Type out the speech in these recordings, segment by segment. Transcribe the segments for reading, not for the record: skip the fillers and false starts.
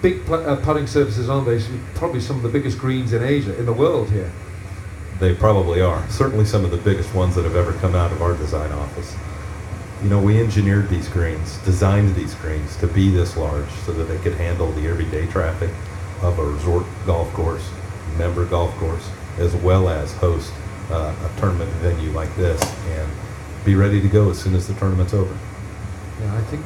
big putting surfaces, aren't they? Probably some of the biggest greens in Asia, in the world here. They probably are. Certainly some of the biggest ones that have ever come out of our design office. You know, we engineered these greens, designed these greens to be this large so that they could handle the everyday traffic of a resort golf course, member golf course, as well as host a tournament venue like this and be ready to go as soon as the tournament's over. Yeah, I think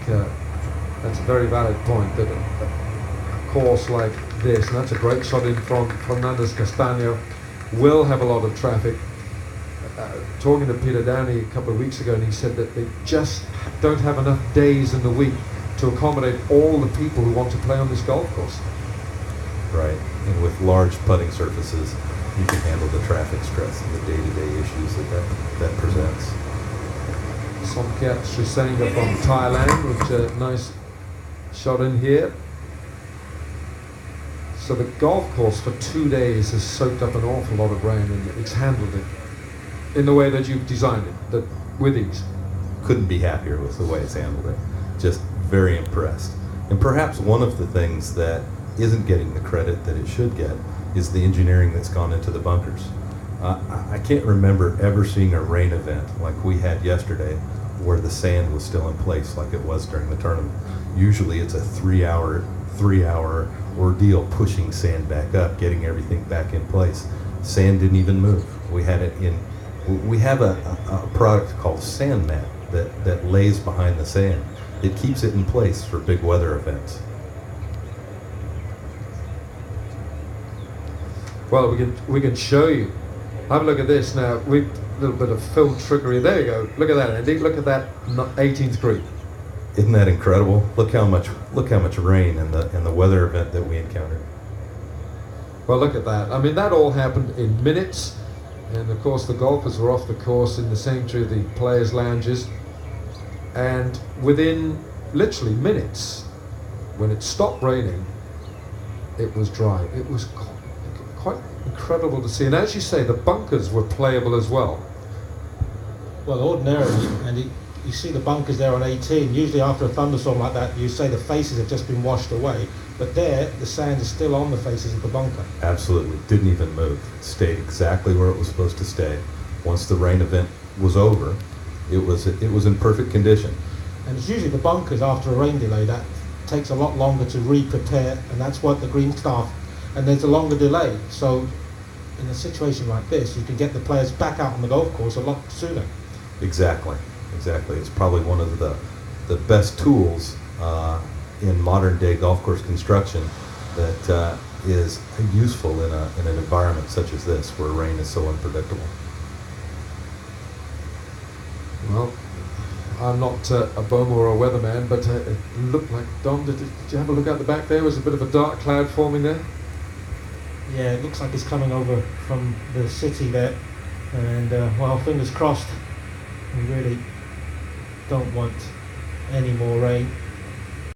that's a very valid point, that a course like this, and that's a great shot in from Fernandez Castaño, will have a lot of traffic. Talking to Peter Downey a couple of weeks ago, and he said that they just don't have enough days in the week to accommodate all the people who want to play on this golf course. Right, and with large putting surfaces, you can handle the traffic stress and the day-to-day issues that presents. Somkiat Srisanga from Thailand with a nice shot in here. So the golf course for 2 days has soaked up an awful lot of rain, and it's handled it in the way that you've designed it, that with ease. Couldn't be happier with the way it's handled it. Just very impressed. And perhaps one of the things that isn't getting the credit that it should get is the engineering that's gone into the bunkers. I can't remember ever seeing a rain event like we had yesterday where the sand was still in place like it was during the tournament. Usually it's a three-hour ordeal pushing sand back up, getting everything back in place. Sand didn't even move. We had it in. We have a product called Sand Mat that lays behind the sand. It keeps it in place for big weather events. Well, we can show you. Have a look at this now. A little bit of film trickery. There you go. Look at that, Andy. Look at that 18th green. Isn't that incredible? Look how much rain in the weather event that we encountered. Well, look at that. I mean, that all happened in minutes. And of course, the golfers were off the course in the sanctuary of the players' lounges. And within literally minutes, when it stopped raining, it was dry. It was quite incredible to see. And as you say, the bunkers were playable as well. Well, ordinarily, and you see the bunkers there on 18. Usually after a thunderstorm like that, you say the faces have just been washed away. But there, the sand is still on the faces of the bunker. Absolutely. Didn't even move. It stayed exactly where it was supposed to stay. Once the rain event was over, it was in perfect condition. And it's usually the bunkers after a rain delay that takes a lot longer to re-prepare, and that's what the green staff, and there's a longer delay. So in a situation like this, you can get the players back out on the golf course a lot sooner. Exactly. It's probably one of the best tools in modern day golf course construction that is useful in an environment such as this where rain is so unpredictable. Well, I'm not a bomber or a weatherman, but it looked like, Dom, did you have a look out the back there? Was a bit of a dark cloud forming there? Yeah, it looks like it's coming over from the city there, and well, fingers crossed. We really don't want any more rain.